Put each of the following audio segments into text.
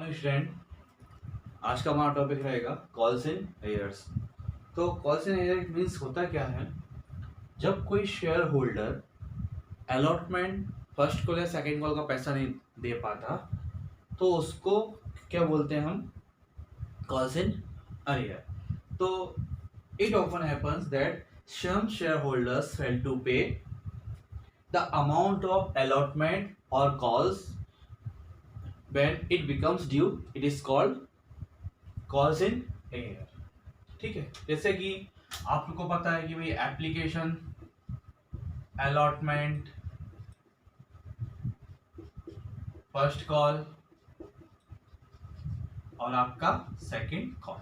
Morning student. आज का हमारा टॉपिक रहेगा कॉल्स इन एयर्स। तो कॉल्स इन एयर मीन्स होता क्या है, जब कोई share holder allotment first call या सेकंड कॉल का पैसा नहीं दे पाता तो उसको क्या बोलते हैं हम, कॉल्स इन एयर। तो it often happens that some shareholders fail to pay the amount of allotment or calls. When it becomes due, it is called calls in air. ठीक है, जैसे कि आप लोग को पता है कि भाई एप्लीकेशन, अलॉटमेंट, फर्स्ट कॉल और आपका सेकंड कॉल,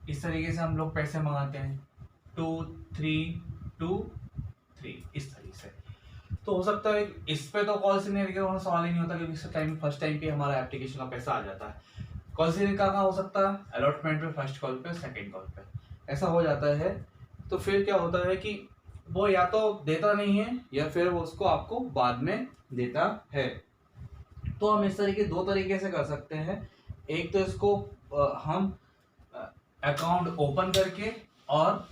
इस तरीके से हम लोग पैसे मंगाते हैं 2 3 2 3 इस तरीके से। तो हो सकता है इस पे तो कॉल इन एयर का सवाल ही नहीं होता क्योंकि इस टाइम फर्स्ट टाइम पे हमारा एप्लीकेशन का पैसा आ जाता है। कॉल इन का हो सकता है अलॉटमेंट पे, फर्स्ट कॉल पे, सेकंड कॉल पे, ऐसा हो जाता है। तो फिर क्या होता है कि वो या तो देता नहीं है या फिर वो उसको आपको बाद में देता है। तो हम इस तरीके दो तरीके से कर सकते हैं। एक तो इसको हम अकाउंट ओपन करके और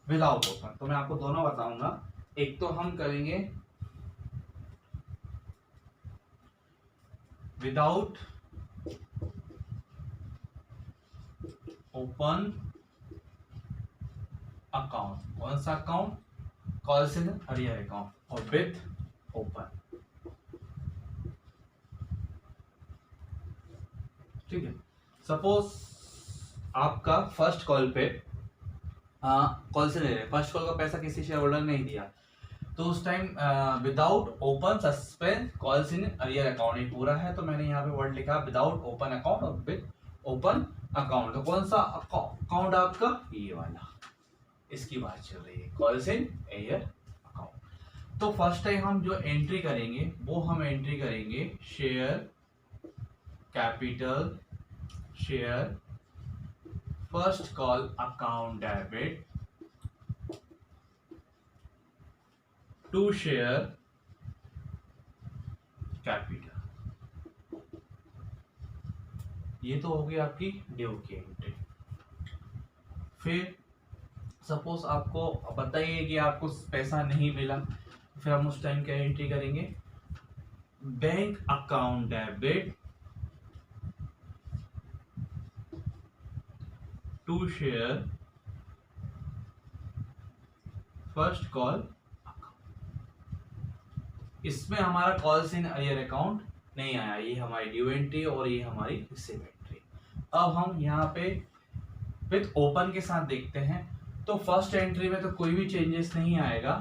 विदाउट ओपन, तो मैं आपको दोनों बताऊंगा। एक तो हम करेंगे विदाउट ओपन अकाउंट। कौन सा account? Calls in arrear account. और विथ ओपन, ठीक है। सपोज आपका फर्स्ट कॉल पे कॉल से ले रहे, फर्स्ट कॉल का पैसा किसी शेयर होल्डर ने नहीं दिया, तो उस time without open suspend calls in arrear account, ये पूरा है तो मैंने यहाँ पे वर्ड लिखा विदाउट ओपन अकाउंट और विद ओपन अकाउंट। तो कौन सा अकाउंट आपका? ये वाला, इसकी बात चल रही है, कॉल्स इन एयर अकाउंट। तो फर्स्ट टाइम हम जो एंट्री करेंगे वो हम एंट्री करेंगे share capital, share first call account debit to share capital. ये तो होगी आपकी ड्यू की एंट्री। फिर सपोज आपको बताइए कि आपको पैसा नहीं मिला, फिर हम उस टाइम क्या एंट्री करेंगे? Bank account debit to share first call. इसमें हमारा कॉल्स इन एयर अकाउंट नहीं आया, ये हमारी ड्यू एंट्री और ये हमारी रिसीव एंट्री। अब हम यहाँ पे विथ ओपन के साथ देखते हैं। तो फर्स्ट एंट्री में तो कोई भी चेंजेस नहीं आएगा।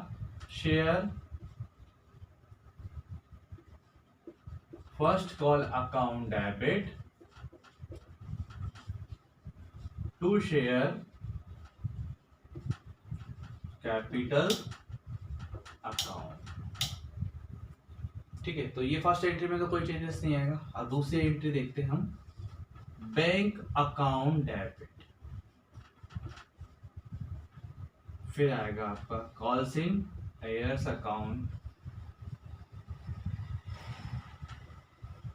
Share first call account debit to share capital account, ठीक है। तो ये फर्स्ट एंट्री में तो कोई चेंजेस नहीं आएगा। अब दूसरी एंट्री देखते हैं हम, बैंक अकाउंट डेबिट, फिर आएगा आपका calls in arrears account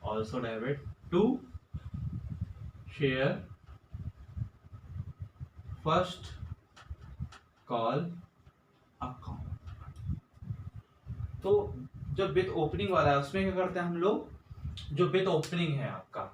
also debit to share first call account. तो जो विथ ओपनिंग वाला है उसमें क्या करते हैं हम लोग, जो विथ ओपनिंग है आपका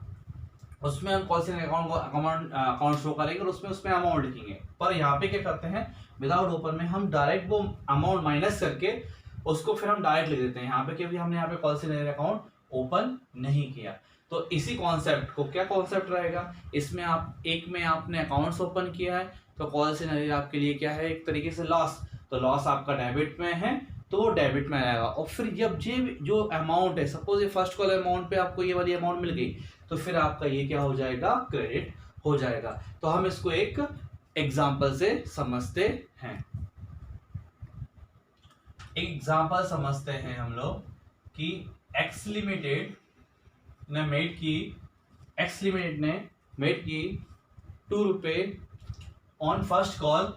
उसमें हम कॉल्स इन अकाउंट शो करेंगे और उसमें अमाउंट लिखेंगे। पर यहाँ पे क्या करते हैं, विदाउट ओपन में हम डायरेक्ट वो अमाउंट माइनस करके उसको फिर हम डायरेक्ट लिख देते हैं यहाँ पे, क्योंकि हमने यहाँ पे कॉल्स इन अकाउंट ओपन नहीं किया। तो इसी कॉन्सेप्ट को, क्या कॉन्सेप्ट रहेगा इसमें, आप एक में आपने अकाउंट्स ओपन किया है तो कॉल्स इन आपके लिए क्या है, एक तरीके से लॉस। तो लॉस आपका डेबिट में है तो वो डेबिट में आएगा। और फिर जब जो अमाउंट है, सपोज ये फर्स्ट कॉल अमाउंट पे आपको ये वाली अमाउंट मिल गई तो फिर आपका ये क्या हो जाएगा, क्रेडिट हो जाएगा। तो हम इसको एक एग्जांपल से समझते हैं। एग्जांपल समझते हैं हम लोग कि एक्स लिमिटेड ने मेड की 2 रुपए ऑन फर्स्ट कॉल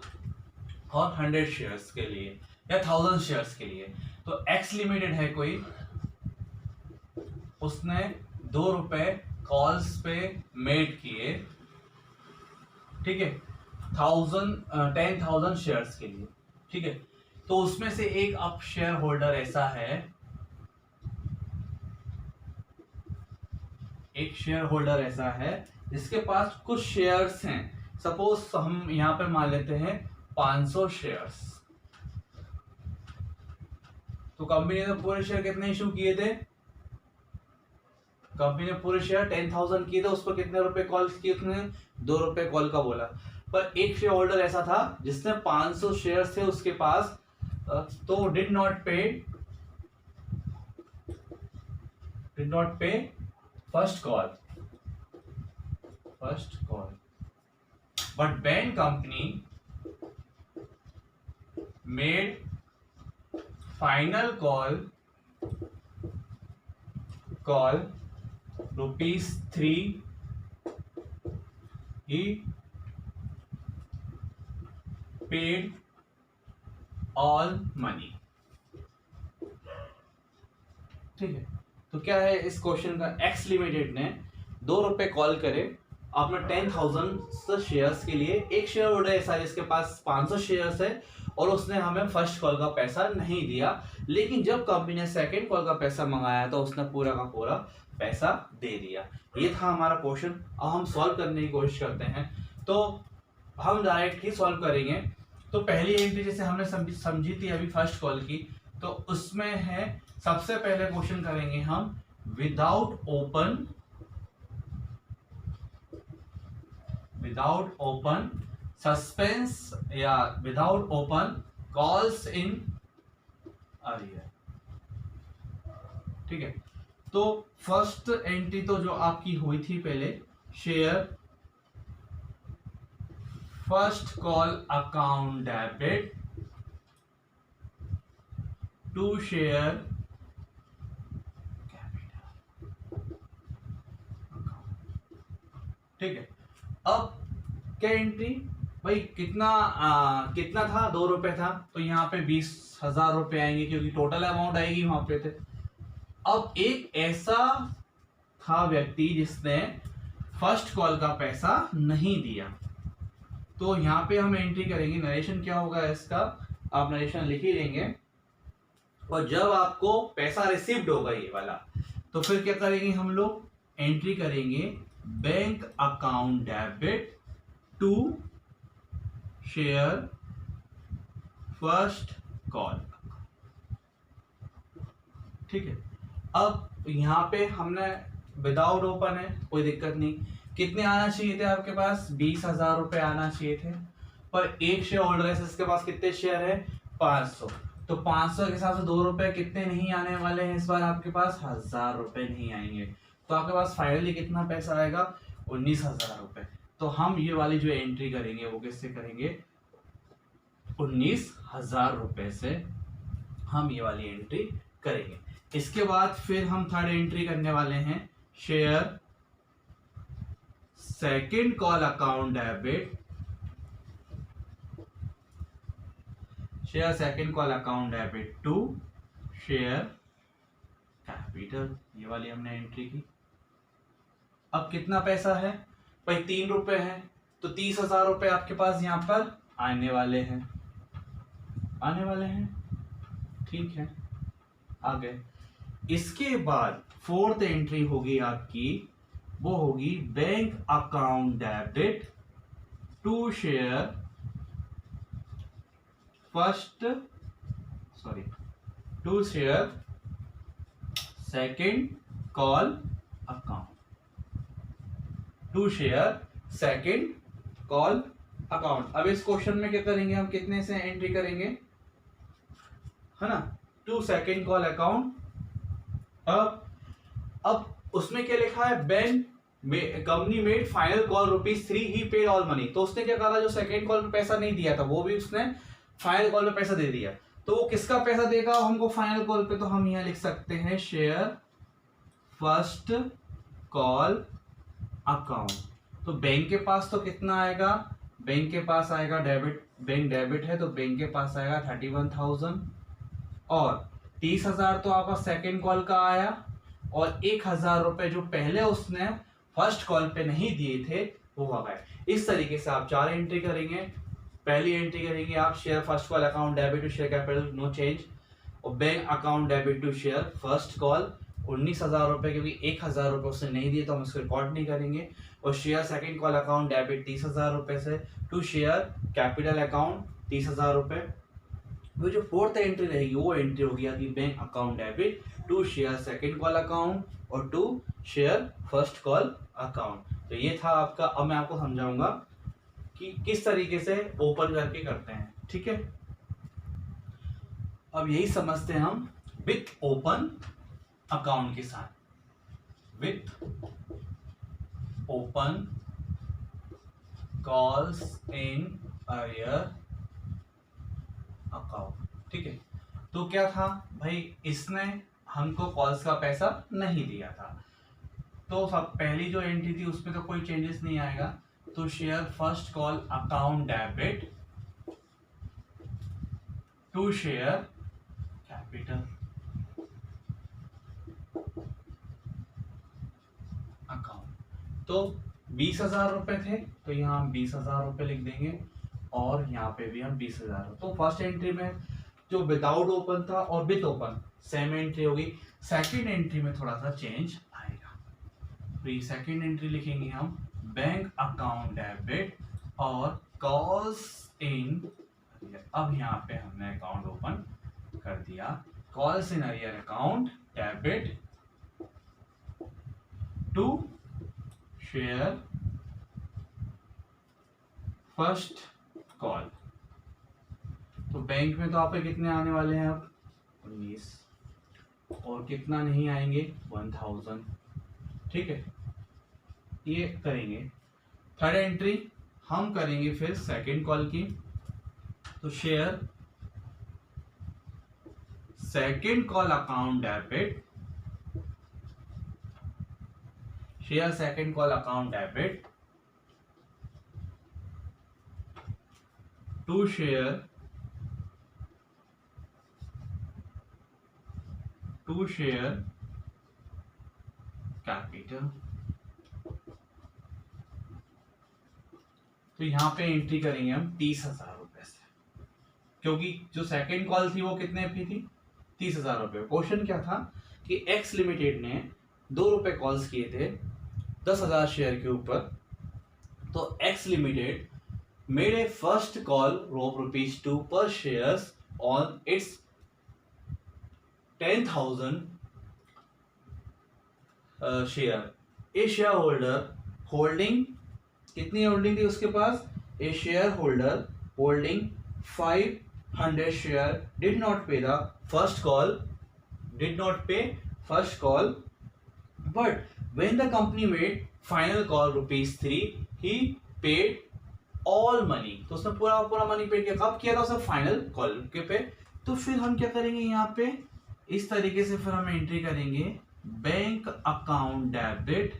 और 100 शेयर्स के लिए या 1000 शेयर्स के लिए। तो एक्स लिमिटेड है कोई, उसने ₹2 कॉल्स पे मेड किए, ठीक है, 10,000 शेयर्स के लिए, ठीक है। तो उसमें से एक अब शेयर होल्डर ऐसा है, एक शेयर होल्डर ऐसा है जिसके पास कुछ शेयर्स हैं। सपोज हम यहां पे मान लेते हैं 500 शेयर्स। तो कंपनी ने पूरे शेयर कितने इशू किए थे? कंपनी ने पूरे शेयर 10,000 किए थे, उस पर कितने रुपए कॉल किए? उसने ₹2 कॉल का बोला। पर एक शेयर होल्डर ऐसा था जिसने 500 शेयर थे उसके पास, तो डिड नॉट पे first call, but when company made final call ₹3, he paid all money, ठीक है। तो क्या है इस क्वेश्चन का? एक्स लिमिटेड ने ₹2 कॉल करे आपने 10,000 शेयर्स के लिए। एक शेयर होल्डर ऐसा है जिसके पास 500 शेयर्स है और उसने हमें फर्स्ट कॉल का पैसा नहीं दिया, लेकिन जब कंपनी ने सेकंड कॉल का पैसा मंगाया तो उसने पूरा का पूरा पैसा दे दिया। ये था हमारा क्वेश्चन। अब हम सॉल्व करने की कोशिश करते हैं, तो हम डायरेक्ट ही सॉल्व करेंगे। तो पहली एंट्री जैसे हमने समझी थी अभी फर्स्ट कॉल की, तो उसमें है सबसे पहले क्वेश्चन करेंगे हम विदाउट ओपन सस्पेंस या without open calls in earlier, ठीक है। तो फर्स्ट एंट्री तो जो आपकी हुई थी पहले, share first call account debit to share ठीक है। अब क्या एंट्री भाई कितना था? ₹2 था, तो यहाँ पे 20,000 रुपए आएंगे क्योंकि टोटल अमाउंट आएगी वहां पे थे। अब एक ऐसा था व्यक्ति जिसने फर्स्ट कॉल का पैसा नहीं दिया, तो यहाँ पे हम एंट्री करेंगे। नरेशन क्या होगा इसका? आप नरेशन लिख ही लेंगे। और जब आपको पैसा रिसीव्ड होगा ये वाला, तो फिर क्या करेंगे हम लोग? एंट्री करेंगे bank account debit to share first call, ठीक है। अब यहां पे हमने विदाउट ओपन है, कोई दिक्कत नहीं। कितने आना चाहिए थे आपके पास? 20,000 रुपए आना चाहिए थे, पर एक शेयर होल्डर है जिसके पास कितने शेयर है? 500। तो 500 के हिसाब से ₹2 कितने नहीं आने वाले हैं इस बार आपके पास? 1,000 रुपए नहीं आएंगे। तो आपके पास फाइनली कितना पैसा आएगा? 19,000 रुपए। तो हम ये वाली जो एंट्री करेंगे वो किससे करेंगे? 19,000 रुपए से हम ये वाली एंट्री करेंगे। इसके बाद फिर हम थर्ड एंट्री करने वाले हैं, share second call account debit, share second call account debit to share capital. ये वाली हमने एंट्री की। अब कितना पैसा है भाई? ₹3 है, तो 30,000 रुपए आपके पास यहां पर आने वाले हैं, ठीक है, आ गए। इसके बाद फोर्थ एंट्री होगी आपकी, वो होगी bank account debit to share second call account, अब इस क्वेश्चन में क्या करेंगे हम? कितने से एंट्री करेंगे, है ना? To second call account. अब उसमें क्या लिखा है? Bank company made final call ₹3, he paid all money. तो उसने क्या कहा? जो सेकंड कॉल पे पैसा नहीं दिया था वो भी उसने फाइनल कॉल पे पैसा दे दिया। तो वो किसका पैसा देगा हमको फाइनल कॉल पे? तो हम यहां लिख सकते हैं शेयर फर्स्ट कॉल अकाउंट। तो बैंक के पास तो कितना आएगा? बैंक के पास आएगा बैंक डेबिट है तो बैंक के पास आएगा 31,000, और 30,000 तो आपका सेकंड कॉल का आया, और 1,000 रुपए जो पहले उसने फर्स्ट कॉल पे नहीं दिए थे वो आ गए। इस तरीके से आप 4 एंट्री करेंगे। पहली एंट्री करेंगे आप share first call account debit to share capital no change, और bank account debit to share first call 19,000 रुपए, क्योंकि 1,000 रुपए उसने नहीं दिए तो हम इसको रिकॉर्ड नहीं करेंगे। और share second call account debit 30,000 रुपए से टू शेयर कैपिटल अकाउंट 30,000 रुपए। वो जो फोर्थ एंट्री रहेगी वो एंट्री होगी आपकी bank account debit to share second call account और to share first call account. तो ये था आपका। अब मैं आपको समझाऊंगा कि किस तरीके से ओपन करके करते हैं, ठीक है। अब यही समझते हैं हम विथ ओपन अकाउंट के साथ। With open calls in arrear account, ठीक है। तो क्या था भाई, इसने हमको कॉल्स का पैसा नहीं दिया था, तो सब पहली जो एंट्री थी उसमें तो कोई चेंजेस नहीं आएगा। तो share first call account debit to share capital account. तो 20,000 रुपए थे तो यहाँ हम 20,000 रुपए लिख देंगे और यहाँ पे भी हम 20,000। तो फर्स्ट एंट्री में जो विदाउट ओपन था और विद ओपन सेम एंट्री होगी। सेकंड एंट्री में थोड़ा सा चेंज आएगा। तो ये सेकंड एंट्री लिखेंगे हम बैंक अकाउंट डेबिट और कॉल्स इन। अब यहाँ पे हमने अकाउंट ओपन कर दिया। Calls in arrear account debit to share first call. तो बैंक में तो आपके कितने आने वाले हैं अब 19, और कितना नहीं आएंगे 1000, ठीक है। ये करेंगे। थर्ड एंट्री हम करेंगे फिर सेकंड कॉल की। तो share second call account debit, share second call account debit to share capital. तो यहां पे एंट्री करेंगे हम 30,000 रुपए से, क्योंकि जो सेकंड कॉल थी वो कितने की थी 30,000 रुपए। क्वेश्चन क्या था कि एक्स लिमिटेड ने 2 रुपए कॉल्स किए थे 10,000 शेयर के ऊपर। तो X limited made a first call of ₹2 पर shares on its 10,000 share. A share holder holding, कितनी होल्डिंग थी उसके पास, a share holder holding 500 share did not pay the first call, but when the company made final call ₹3 he paid all money। तो उसने पूरा money paid किया। कब किया था उसने फाइनल कॉल के पे। तो फिर हम क्या करेंगे यहाँ पे इस तरीके से फिर हम एंट्री करेंगे बैंक अकाउंट डेबिट,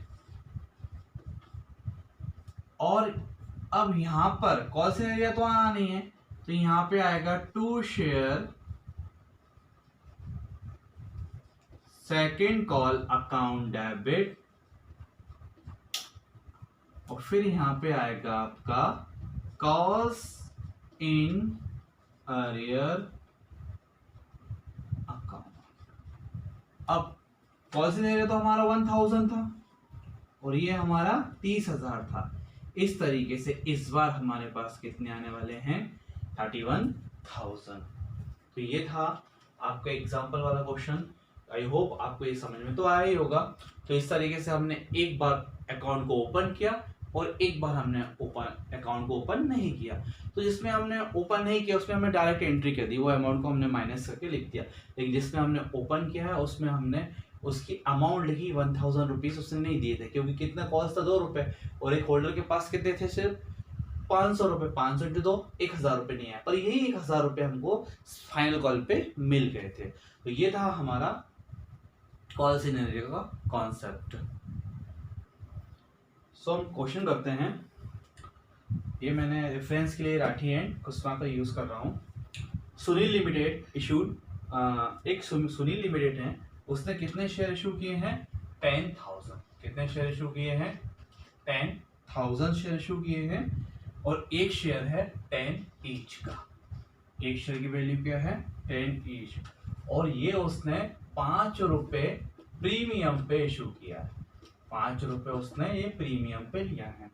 और अब यहां पर कॉल से एरिया तो आना नहीं है, तो यहां पे आएगा to share second call account debit, और फिर यहां पे आएगा आपका कॉल्स इन अरियर अकाउंट। अब कॉल्स इन एरिया तो हमारा 1000 था और ये हमारा 30,000 था। इस तरीके से इस बार हमारे पास कितने आने वाले हैं 31,000। तो ये था आपका एग्जाम्पल वाला क्वेश्चन। आई होप आपको ये समझ में तो आया ही होगा। तो इस तरीके से हमने एक बार अकाउंट को ओपन किया और एक बार हमने अकाउंट को ओपन नहीं किया। तो जिसमें हमने ओपन नहीं किया उसमें हमने डायरेक्ट एंट्री कर दी, वो अमाउंट को हमने माइनस करके लिख दिया। लेकिन जिसमें हमने ओपन किया है उसमें हमने उसकी अमाउंट लिखी 1000 रुपीज उसने नहीं दिए थे, क्योंकि कितना कॉस्ट था 2 रुपए, और एक होल्डर के पास कितने थे सिर्फ 500 रुपए। 500 इंटू 2 1000 रुपए नहीं आया, पर यही 1000 रुपए हमको फाइनल कॉल पे मिल गए थे। तो ये था हमारा कॉल सिनेरियो का कॉन्सेप्ट। सो हम क्वेश्चन करते हैं। ये मैंने रेफरेंस के लिए राठी एंड कुशवाहा का यूज कर रहा हूँ। सुनील लिमिटेड इशूड, एक सुनील लिमिटेड है उसने कितने शेयर इशू किए हैं? 10,000। कितने शेयर इशू किए हैं? 10,000 शेयर इशू किए हैं, और एक शेयर है 10 ईच का। एक शेयर की वैल्यू क्या है? 10 ईच, और ये उसने 5 रुपए प्रीमियम पे इशू किया है। 5 रुपए उसने ये प्रीमियम पे लिया है।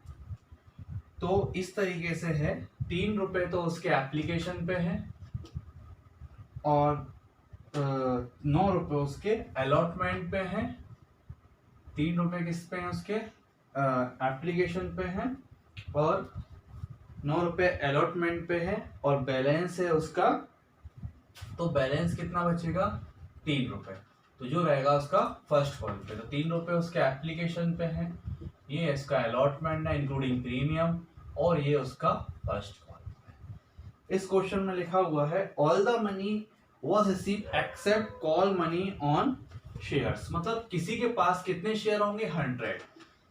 तो इस तरीके से है, 3 रुपए तो उसके एप्लीकेशन पे है, और 9 रुपए उसके अलॉटमेंट पे हैं। 3 रुपए किस पे हैं? उसके एप्लीकेशन पे हैं, और 9 रुपए अलॉटमेंट पे है, और बैलेंस है उसका, तो बैलेंस कितना बचेगा? 3 रुपए। तो जो रहेगा उसका फर्स्ट कॉल पे, तो 3 रुपए उसके एप्लीकेशन पे है, ये इसका अलॉटमेंट है इंक्लूडिंग प्रीमियम, और ये उसका फर्स्ट कॉल पे। इस क्वेश्चन में लिखा हुआ है all the money was received accept call money on shares, मतलब किसी के पास कितने शेयर होंगे? 100।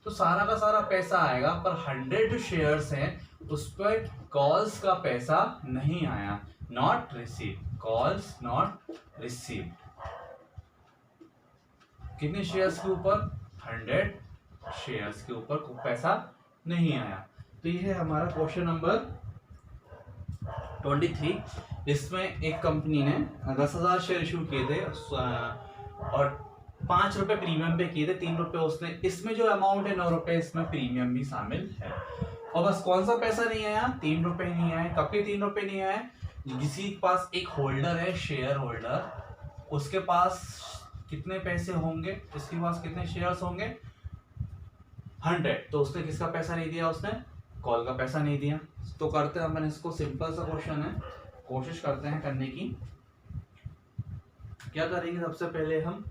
तो सारा का सारा पैसा आएगा, पर 100 जो शेयर्स हैं उस पर कॉल्स का पैसा नहीं आया, not receive, calls not received. कितने शेयर्स के ऊपर? 100 शेयर्स के ऊपर पैसा नहीं आया। तो ये है हमारा क्वेश्चन नंबर 23। इसमें एक कंपनी ने 10,000 शेयर इशू किए थे, और 5 रुपए प्रीमियम पे किए थे, 3 रुपए उसने, इसमें जो अमाउंट है 9 रुपए, इसमें प्रीमियम भी शामिल है। और बस कौन सा पैसा नहीं आया? 3 रुपए नहीं आए। कब के 3 रुपए नहीं आए? किसी के पास एक होल्डर है, शेयर होल्डर, उसके पास कितने पैसे होंगे? उसके पास कितने शेयर्स होंगे? 100। तो उसने किसका पैसा नहीं दिया? उसने कॉल का पैसा नहीं दिया। तो करते हैं अपन इसको, सिंपल सा क्वेश्चन है, कोशिश करते हैं करने की। क्या करेंगे? सबसे पहले हम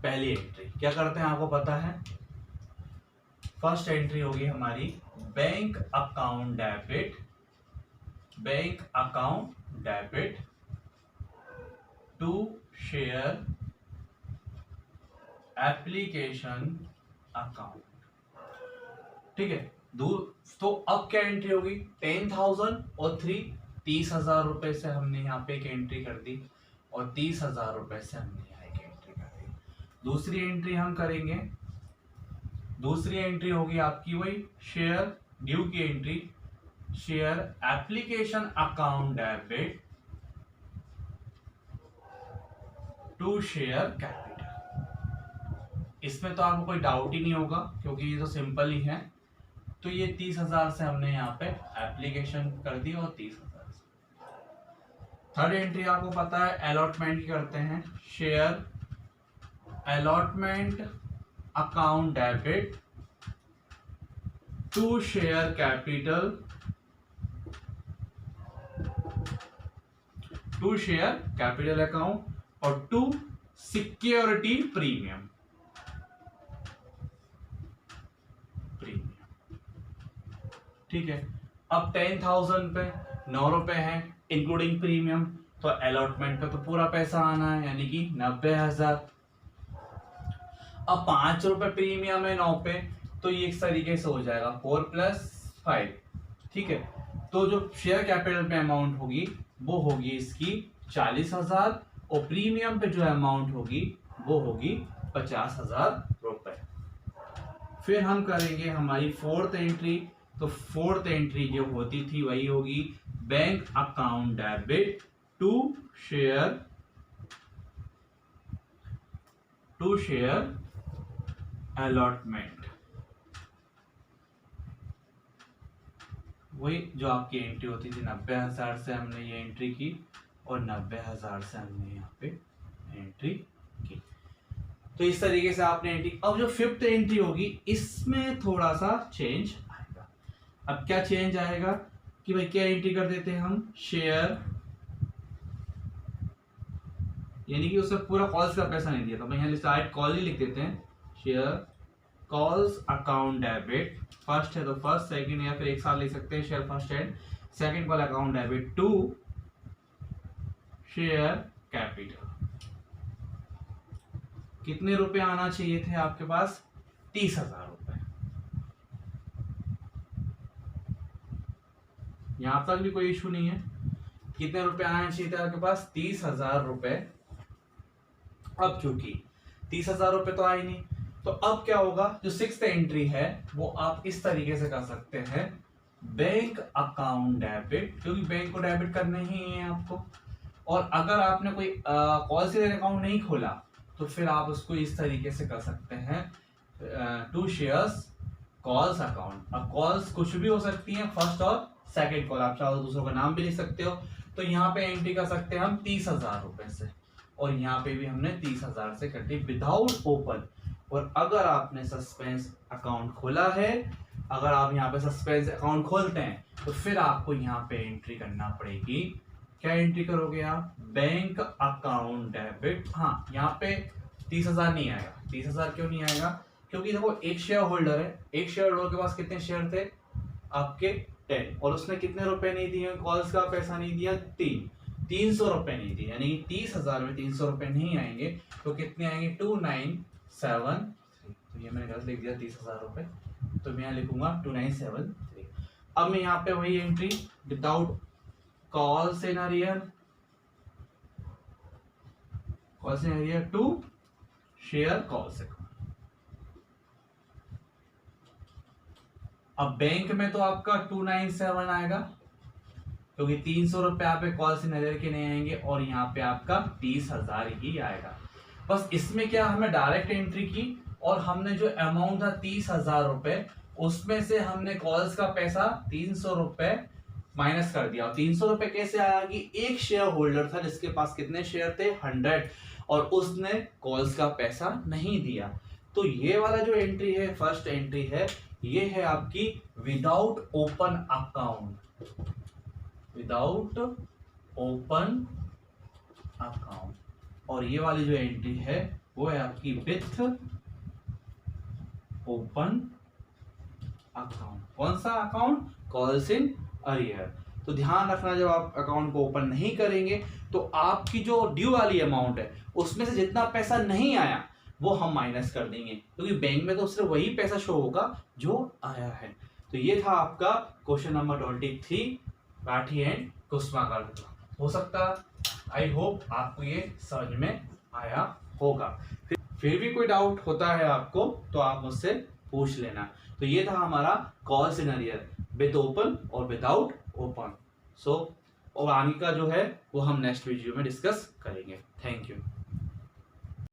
पहली एंट्री क्या करते हैं, आपको पता है। फर्स्ट एंट्री होगी हमारी bank account debit, bank account debit to share application account. ठीक है। तो अब क्या एंट्री होगी? 10,000 और 3, 30,000 रुपए से हमने यहाँ पे एक एंट्री कर दी, और 30,000 रुपए से हमने यहाँ एक एंट्री कर दी। दूसरी एंट्री हम करेंगे, दूसरी एंट्री होगी आपकी वही शेयर ड्यू की entry, share application account debit to share capital. इसमें तो आपको कोई डाउट ही नहीं होगा, क्योंकि ये तो सिंपल ही है। तो ये 30,000 से हमने यहाँ पे एप्लीकेशन कर दी, और 30,000 से। थर्ड एंट्री आपको पता है अलॉटमेंट की करते हैं, share allotment account debit to share capital, to share capital account, और टू सिक्योरिटी प्रीमियम। ठीक है। अब 10,000 पे 9 रुपए है इंक्लूडिंग प्रीमियम, तो अलॉटमेंट पे तो पूरा पैसा आना है, यानी कि 90,000। अब 5 रुपए प्रीमियम है 9 पे, तो ये इस तरीके से हो जाएगा 4 + 5। ठीक है। तो जो शेयर कैपिटल पे अमाउंट होगी वो होगी इसकी 40,000, और प्रीमियम पे जो अमाउंट होगी वो होगी 50,000 रुपए। फिर हम करेंगे हमारी फोर्थ एंट्री। तो फोर्थ एंट्री जो होती थी वही होगी bank account debit to share allotment. वही जो आपकी एंट्री होती थी 90,000 से हमने ये एंट्री की, और 90,000 से हमने यहाँ पे एंट्री की। तो इस तरीके से आपने एंट्री। अब जो फिफ्थ एंट्री होगी इसमें थोड़ा सा चेंज आएगा। अब क्या चेंज आएगा कि भाई क्या एंट्री कर देते हैं हम, शेयर, यानी कि उससे पूरा कॉल्स का पैसा नहीं दिया, तो यहाँ साइड कॉल ही लिख देते हैं, share calls account debit, first है तो फर्स्ट, सेकंड या फिर एक साथ लिख सकते हैं, share first and second call account debit to share capital. कितने रुपए आना चाहिए थे आपके पास? 30,000 रुपए। यहां तक भी कोई इशू नहीं है। कितने रुपए आना चाहिए थे आपके पास? 30,000 रुपए अब चूंकि 30,000 रुपए तो आए नहीं, तो अब क्या होगा, जो 6th एंट्री है वो आप इस तरीके से कर सकते हैं, बैंक अकाउंट डेबिट, क्योंकि बैंक को डेबिट करना ही है आपको। और अगर आपने कोई कॉल से अकाउंट नहीं खोला तो फिर आप उसको इस तरीके से कर सकते हैं, टू शेयर्स कॉल्स अकाउंट। अब कॉल्स कुछ भी हो सकती हैं, फर्स्ट और सेकंड कॉल, आप चाहो दूसरों का नाम भी लिख सकते हो। तो यहाँ पे एंट्री कर सकते हैं हम 30,000 रुपए से, और यहाँ पे भी हमने 30,000 से कटी विदाउट ओपन। और अगर आपने सस्पेंस अकाउंट खोला है, अगर आप यहाँ पे सस्पेंस अकाउंट खोलते हैं तो फिर आपको यहाँ पे एंट्री करना पड़ेगी। क्या एंट्री करोगे आप, बैंक अकाउंट डेबिट। हाँ, यहाँ पे 30,000 नहीं आएगा। 30,000 क्यों नहीं आएगा, क्योंकि देखो एक शेयर होल्डर है, एक शेयर होल्डर के पास कितने शेयर थे आपके 10, और उसने कितने रुपए नहीं दिए, कॉल्स का पैसा नहीं दिया 300 रुपए नहीं दिए, यानी 30,000 में 300 रुपए नहीं आएंगे तो कितने आएंगे 2973। तो ये मैंने गलत लिख दिया 30,000 रुपए, तो मैं यहाँ लिखूंगा 2973। अब मैं यहाँ पे वही entry without calls in arrear, calls in arrear to share calls account. अब बैंक में तो आपका 297 आएगा, क्योंकि 300 रुपए आप कॉल्स इन अरियर के नहीं आएंगे, और यहाँ पे आपका 30,000 ही आएगा। बस इसमें क्या, हमें डायरेक्ट एंट्री की और हमने जो अमाउंट था 30,000 रुपए, उसमें से हमने कॉल्स का पैसा 300 रुपए माइनस कर दिया। और 300 रुपए कैसे आया कि एक शेयर होल्डर था जिसके पास कितने शेयर थे 100, और उसने कॉल्स का पैसा नहीं दिया। तो ये वाला जो एंट्री है, फर्स्ट एंट्री है, ये है आपकी without open account, without open account. और ये वाली जो एंट्री है वो है आपकी विथ ओपन अकाउंट। कौन सा अकाउंट, कॉल्स इन अरियर। तो ध्यान रखना, जब आप अकाउंट को ओपन नहीं करेंगे तो आपकी जो ड्यू वाली अमाउंट है उसमें से जितना पैसा नहीं आया वो हम माइनस कर देंगे, क्योंकि बैंक में तो सिर्फ वही पैसा शो होगा जो आया है। तो ये था आपका क्वेश्चन नंबर 23, लाठी एंड कुसुमाग्रह का। हो सकता, आई होप आपको ये समझ में आया होगा। फिर भी कोई डाउट होता है आपको तो आप मुझसे पूछ लेना। तो ये था हमारा calls in arrear with open और विदाउट ओपन। सो और आगे का जो है वो हम नेक्स्ट वीडियो में डिस्कस करेंगे। Thank you.